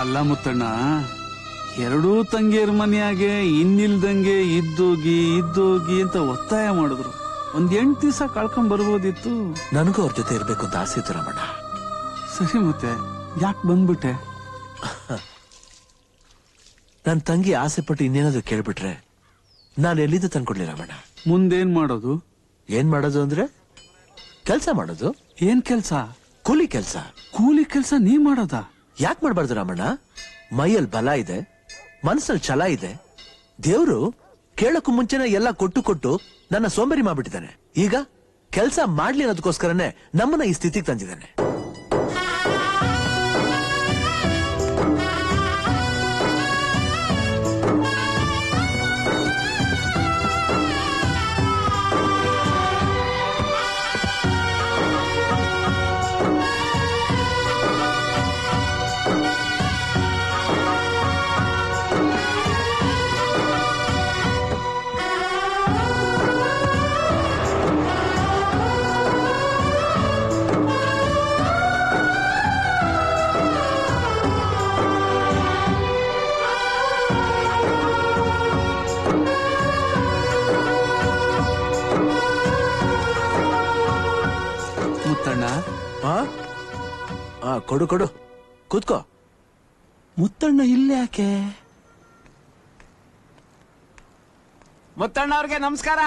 ಅಲ್ಲ ಮುತ್ತಣ್ಣ, ಎರಡೂ ತಂಗಿಯರ ಮನೆಯಾಗೆ ಇನ್ನಿಲ್ದಂಗೆ ಇದ್ದೋಗಿ ಅಂತ ಒತ್ತಾಯ ಮಾಡಿದ್ರು. ಒಂದ್ 8 ದಿವಸ ಕಳ್ಕೊಂಡ್ ಬರ್ಬೋದಿತ್ತು. ನನಗೂ ಅವ್ರ ಜೊತೆ ಇರ್ಬೇಕು ಅಂತ ಆಸೆ ಇತ್ತು ರಮಣ್ಣ. ಸರಿ, ಮತ್ತೆ ಯಾಕೆ ಬಂದ್ಬಿಟ್ಟೆ? ನನ್ ತಂಗಿ ಆಸೆ ಪಟ್ಟು ಇನ್ನೇನಾದ್ರು ಕೇಳ್ಬಿಟ್ರೆ ನಾನು ಎಲ್ಲಿಂದ ತಂದ್ಕೊಡ್ಲಿ ರಮಣ್ಣ. ಮುಂದೇನ್ ಮಾಡೋದು? ಏನ್ ಮಾಡೋದು ಅಂದ್ರೆ ಕೆಲ್ಸ ಮಾಡೋದು. ಏನ್ ಕೆಲ್ಸ? ಕೂಲಿ ಕೆಲ್ಸ. ಕೂಲಿ ಕೆಲ್ಸ ನೀ ಮಾಡೋದ? ಯಾಕೆ ಮಾಡ್ಬಾರ್ದು ರಮಣ್ಣ? ಮೈಯಲ್ಲಿ ಬಲ ಇದೆ, ಮನಸ್ಸಲ್ಲಿ ಛಲ ಇದೆ. ದೇವ್ರು ಕೇಳಕ್ಕೂ ಮುಂಚೆನೆ ಎಲ್ಲ ಕೊಟ್ಟು ನನ್ನ ಸೋಂಬೇರಿ ಮಾಡ್ಬಿಟ್ಟಿದ್ದಾನೆ. ಈಗ ಕೆಲ್ಸ ಮಾಡ್ಲಿ ಅನ್ನೋದಕ್ಕೋಸ್ಕರನೇ ನಮ್ಮನ್ನ ಈ ಸ್ಥಿತಿಗೆ ತಂದಿದ್ದಾನೆ. ಮುತ್ತಣ್ಣ, ಕೊಡು ಕೂತ್ಕೋ. ಮುತ್ತಣ್ಣ ಇಲ್ಲೇ ಯಾಕೆ? ಮುತ್ತಣ್ಣ ಅವ್ರಿಗೆ ನಮಸ್ಕಾರ.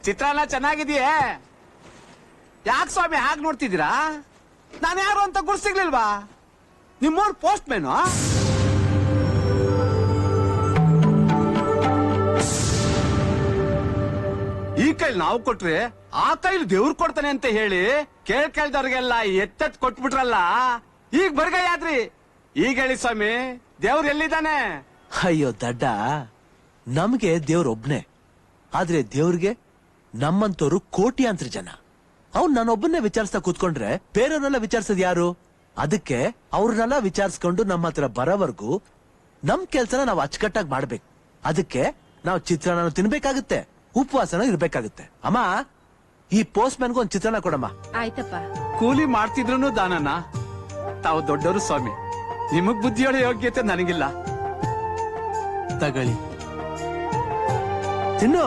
ಚಿತ್ರಾನ್ನ ಚೆನ್ನಾಗಿದೆಯೇ? ಯಾಕೆ ಸ್ವಾಮಿ ಹಾಗೆ ನೋಡ್ತಿದ್ದೀರಾ? ನಾನು ಯಾರು ಅಂತ ಗುರ್ಸಿಗ್ಲಿಲ್ವಾ? ನಿಮ್ಮೂರ್ ಪೋಸ್ಟ್ ಮ್ಯಾನು? ಈ ಕೈಲಿ ನಾವು ಕೊಟ್ರೆ ಆ ಕೈಲಿ ದೇವ್ರು ಕೊಡ್ತಾನೆ ಅಂತ ಹೇಳಿ ಕೇಳ್ದವ್ರಿಗೆಲ್ಲ ಎತ್ತೆತ್ ಕೊಟ್ಬಿಟ್ರಲ್ಲ, ಈಗ ಬರ್ಗೈ ಆದ್ರಿ. ಈಗ ಹೇಳಿ ಸ್ವಾಮಿ, ದೇವ್ರು ಎಲ್ಲಿದ್ದಾನೆ? ಅಯ್ಯೋ ದಡ್ಡ, ನಮ್ಗೆ ದೇವ್ರೊಬ್ನೇ, ಆದ್ರೆ ದೇವ್ರಿಗೆ ನಮ್ಮಂತವ್ರು ಕೋಟ್ಯಾಂತರ ಜನ. ಅವ್ನ್ ನಾನೊಬ್ಬನ್ನೇ ವಿಚಾರಿಸ್ತಾ ಕೂತ್ಕೊಂಡ್ರೆ ಬೇರೆಯವ್ರನ್ನೆಲ್ಲ ವಿಚಾರಿಸೋದ್ ಯಾರು? ಅದಕ್ಕೆ ಅವ್ರನ್ನೆಲ್ಲ ವಿಚಾರಿಸ್ಕೊಂಡು ನಮ್ಮ ಹತ್ರ ಬರೋವರೆಗೂ ನಮ್ ಕೆಲ್ಸನ ನಾವು ಅಚ್ಚುಕಟ್ಟಾಗಿ ಮಾಡ್ಬೇಕು. ಅದಕ್ಕೆ ನಾವು ಚಿತ್ರಾನ್ನ ತಿನ್ಬೇಕಾಗುತ್ತೆ, ಉಪವಾಸನ ಇರ್ಬೇಕಾಗುತ್ತೆ. ಅಮ್ಮ, ಈ ಪೋಸ್ಟ್ ಮ್ಯಾನ್ಗೂ ಒಂದ್ ಚಿತ್ರಾನ್ನ ಕೊಡಮ್ಮ. ಆಯ್ತಪ್ಪ. ಕೂಲಿ ಮಾಡ್ತಿದ್ರು ದಾನನ. ತಾವು ದೊಡ್ಡವರು ಸ್ವಾಮಿ, ನಿಮಗ್ ಬುದ್ಧಿಯೋಳ ಯೋಗ್ಯತೆ ನನಗಿಲ್ಲ. ತಗಳಿ, ತಿನ್ನು.